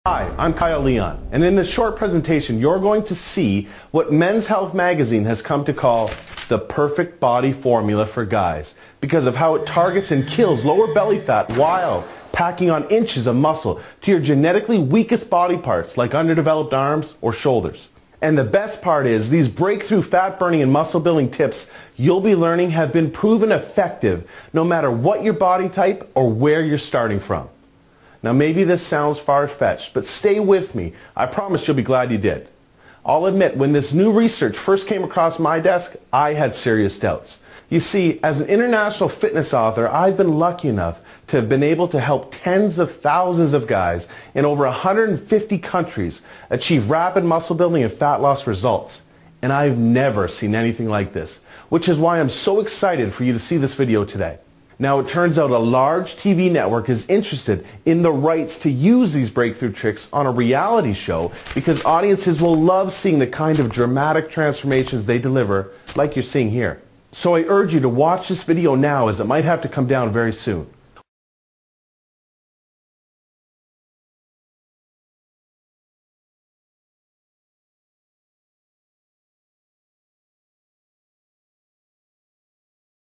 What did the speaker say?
Hi, I'm Kyle Leon, and in this short presentation you're going to see what Men's Health magazine has come to call the perfect body formula for guys because of how it targets and kills lower belly fat while packing on inches of muscle to your genetically weakest body parts like underdeveloped arms or shoulders. And the best part is these breakthrough fat burning and muscle building tips you'll be learning have been proven effective no matter what your body type or where you're starting from. Now maybe this sounds far-fetched, but stay with me. I promise you'll be glad you did. I'll admit, when this new research first came across my desk, I had serious doubts. You see, as an international fitness author, I've been lucky enough to have been able to help tens of thousands of guys in over 150 countries achieve rapid muscle building and fat loss results. And I've never seen anything like this, which is why I'm so excited for you to see this video today. Now it turns out a large TV network is interested in the rights to use these breakthrough tricks on a reality show because audiences will love seeing the kind of dramatic transformations they deliver like you're seeing here. So I urge you to watch this video now as it might have to come down very soon.